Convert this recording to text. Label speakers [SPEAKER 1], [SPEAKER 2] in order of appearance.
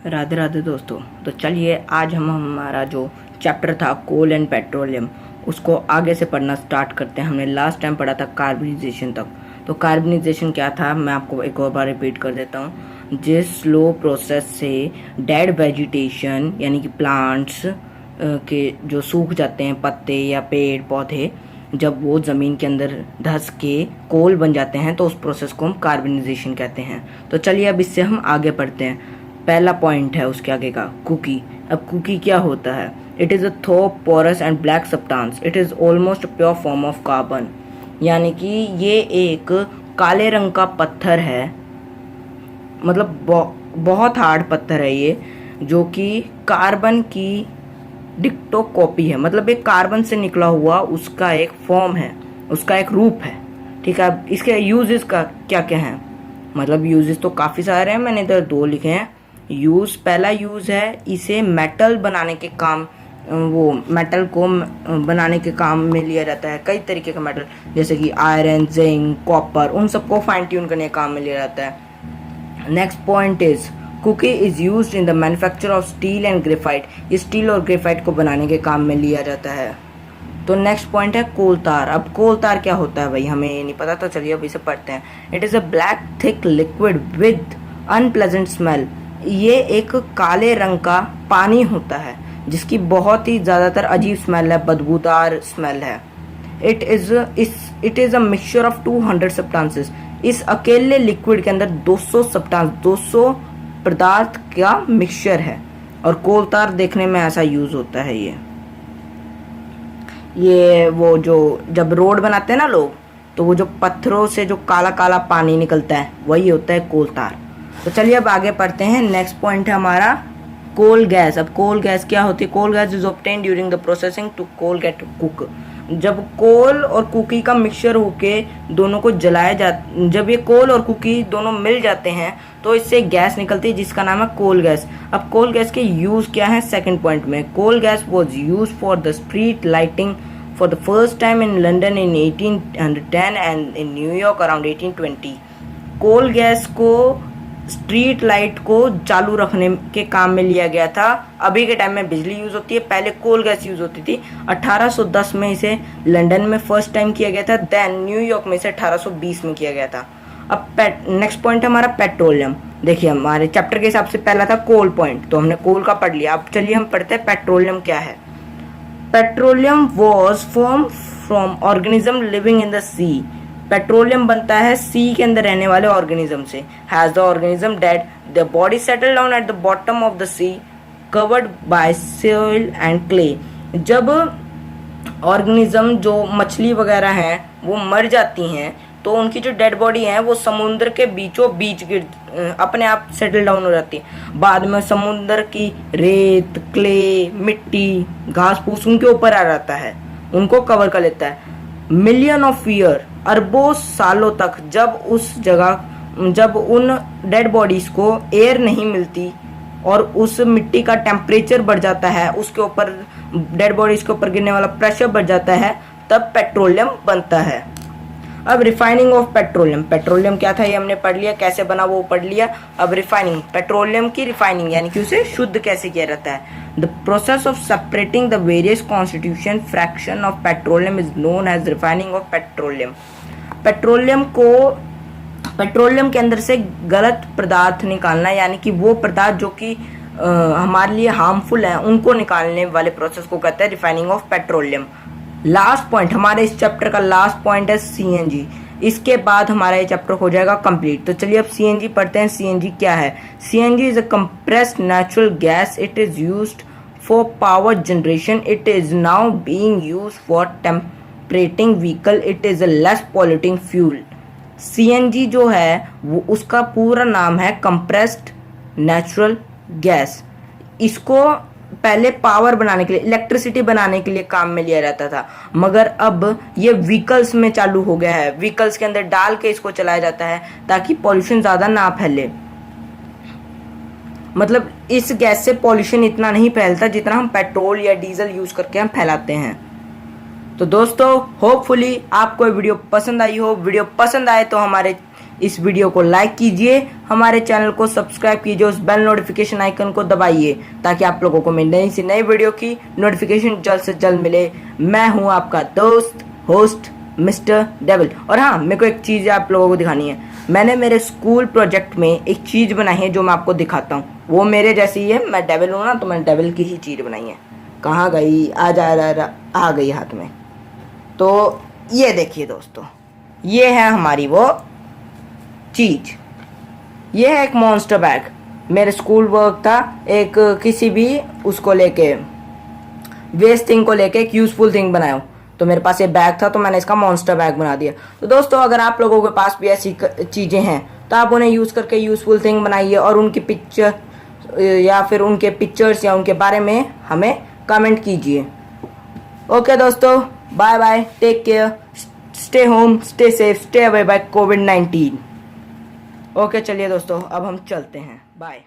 [SPEAKER 1] राधे राधे दोस्तों। तो चलिए आज हम हमारा जो चैप्टर था कोल एंड पेट्रोलियम उसको आगे से पढ़ना स्टार्ट करते हैं। हमने लास्ट टाइम पढ़ा था कार्बनाइजेशन तक। तो कार्बनाइजेशन क्या था मैं आपको एक और बार रिपीट कर देता हूँ। जिस स्लो प्रोसेस से डेड वेजिटेशन यानी कि प्लांट्स के जो सूख जाते हैं पत्ते या पेड़ पौधे, जब वो ज़मीन के अंदर धंस के कोल बन जाते हैं तो उस प्रोसेस को हम कार्बनाइजेशन कहते हैं। तो चलिए अब इससे हम आगे पढ़ते हैं। पहला पॉइंट है उसके आगे का कुकी। अब कुकी क्या होता है? It is a tough porous and black substance. It is almost pure form of carbon, यानी कि ये एक काले रंग का पत्थर है, मतलब बहुत हार्ड पत्थर है ये, जो कि कार्बन की डिक्टो कॉपी है। मतलब एक कार्बन से निकला हुआ उसका एक फॉर्म है, उसका एक रूप है। ठीक है, अब इसके यूजेस का क्या क्या है? मतलब यूजेस तो काफ़ी सारे हैं, मैंने इधर दो लिखे हैं। पहला यूज़ है इसे मेटल बनाने के काम, वो मेटल को बनाने के काम में लिया जाता है। कई तरीके का मेटल जैसे कि आयरन, जिंक, कॉपर, उन सबको फाइन ट्यून करने के काम में लिया जाता है। Next point is coke is used in the manufacture of steel and graphite. ये स्टील और ग्रेफाइट को बनाने के काम में लिया जाता है। तो नेक्स्ट पॉइंट है कोल तार। अब कोल तार क्या होता है भाई, हमें ये नहीं पता, तो चलिए अब इसे पढ़ते हैं। It is a black thick liquid with unpleasant smell. ये एक काले रंग का पानी होता है जिसकी बहुत ही ज़्यादातर अजीब स्मेल है, बदबूदार स्मेल है। It is a mixture of 200 substances. इस अकेले लिक्विड के अंदर 200 पदार्थ का मिक्सचर है। और कोल तार देखने में ऐसा यूज होता है। ये वो जो जब रोड बनाते हैं ना लोग, तो वो जो पत्थरों से जो काला काला पानी निकलता है वही होता है कोल तार। तो चलिए अब आगे पढ़ते हैं। नेक्स्ट पॉइंट है हमारा कोल गैस। अब कोल गैस क्या होती है? Coal gas is obtained during the processing to coal get coke. जब कोल और कुकी का मिक्सचर होके दोनों को जलाया जब ये कोल और कुकी दोनों मिल जाते हैं तो इससे गैस निकलती है जिसका नाम है कोल गैस। अब कोल गैस के यूज क्या है? सेकंड पॉइंट में coal gas was used for the street lighting for the first time in London in 1810 and in New York around 1820। Coal gas को स्ट्रीट लाइट को चालू रखने के काम में लिया गया था। अभी के टाइम में बिजली यूज होती है, पहले कोल गैस यूज होती थी। 1810 में इसे लंदन में फर्स्ट टाइम किया गया था, देन न्यूयॉर्क में इसे 1820 में किया गया था। अब नेक्स्ट पॉइंट है हमारा पेट्रोलियम। देखिए हमारे चैप्टर के हिसाब से पहला था कोल पॉइंट, तो हमने कोल का पढ़ लिया। अब चलिए हम पढ़ते हैं पेट्रोलियम क्या है। Petroleum was form from organism living in the sea. Petroleum बनता है सी के अंदर रहने वाले ऑर्गेनिज्म से। Has the organism dead the body settle down at the bottom of the sea covered by soil and clay. जब organism जो मछली वगैरह हैं वो मर जाती हैं तो उनकी जो डेड बॉडी है वो समुद्र के बीचों बीच अपने आप सेटल डाउन हो जाती है। बाद में समुद्र की रेत, क्ले, मिट्टी, घास फूस उनके ऊपर आ जाता है, उनको कवर कर लेता है। मिलियन ऑफ ईयर, अरबों सालों तक जब उन डेड बॉडीज को एयर नहीं मिलती और उस मिट्टी का टेम्परेचर बढ़ जाता है, उसके ऊपर डेड बॉडीज के ऊपर गिरने वाला प्रेशर बढ़ जाता है, तब पेट्रोलियम बनता है। अब रिफाइनिंग ऑफ पेट्रोलियम। पेट्रोलियम क्या था ये हमने पढ़ लिया, कैसे बना वो पढ़ लिया। अब रिफाइनिंग, पेट्रोलियम की रिफाइनिंग यानी कि उसे शुद्ध कैसे किया जाता है। The process of separating the various constitution fraction of petroleum is known as refining of petroleum. Petroleum के अंदर से गलत पदार्थ निकालना, यानी कि वो पदार्थ जो कि हमारे लिए हार्मफुल है उनको निकालने वाले प्रोसेस को कहते हैं refining of petroleum. Last point हमारे इस चैप्टर का लास्ट पॉइंट है सीएनजी। इसके बाद हमारा ये चैप्टर हो जाएगा कंप्लीट। तो चलिए अब सीएनजी पढ़ते हैं। सीएनजी क्या है? CNG is a compressed natural gas. It is used for power generation. It is now being used for temperating vehicle. It is a less polluting fuel. CNG जो है वो उसका पूरा नाम है कंप्रेस्ड नेचुरल गैस। इसको पहले पावर बनाने के लिए, इलेक्ट्रिसिटी बनाने के लिए काम में लिया जाता था, मगर अब ये व्हीकल्स में चालू हो गया है। व्हीकल्स के अंदर डाल के इसको चलाया जाता है ताकि पॉल्यूशन ज़्यादा ना फैले। मतलब इस गैस से पॉल्यूशन इतना नहीं फैलता जितना हम पेट्रोल या डीजल यूज करके हम फैलाते हैं। तो दोस्तों होपफुली आपको वीडियो पसंद आई हो। वीडियो पसंद आए तो हमारे इस वीडियो को लाइक कीजिए, हमारे चैनल को सब्सक्राइब कीजिए, उस बेल नोटिफिकेशन आइकन को दबाइए ताकि आप लोगों को मेरी नई से नई वीडियो की नोटिफिकेशन जल्द से जल्द मिले। मैं हूं आपका दोस्त होस्ट मिस्टर डेविल। और हाँ, मेरे को एक चीज़ आप लोगों को दिखानी है। मैंने मेरे स्कूल प्रोजेक्ट में एक चीज़ बनाई है जो मैं आपको दिखाता हूँ। वो मेरे जैसी ही है, मैं डेविल हूँ ना, तो मैंने डेविल की ही चीज़ बनाई है। कहाँ गई? आ गई हाथ में। तो ये देखिए दोस्तों, ये है हमारी वो चीज़। ये है एक मॉन्स्टर बैग। मेरे स्कूल वर्क था एक किसी भी उसको लेके, वेस्ट थिंग को लेके एक यूज़फुल थिंग बनाया। तो मेरे पास ये बैग था तो मैंने इसका मॉन्स्टर बैग बना दिया। तो दोस्तों, अगर आप लोगों के पास भी ऐसी चीज़ें हैं तो आप उन्हें यूज़ करके यूज़फुल थिंग बनाइए और उनकी पिक्चर या फिर उनके पिक्चर्स या उनके बारे में हमें कमेंट कीजिए। ओके दोस्तों, bye bye, take care, stay home, stay safe, stay away by कोविड-19। ओके चलिए दोस्तों, अब हम चलते हैं, बाय।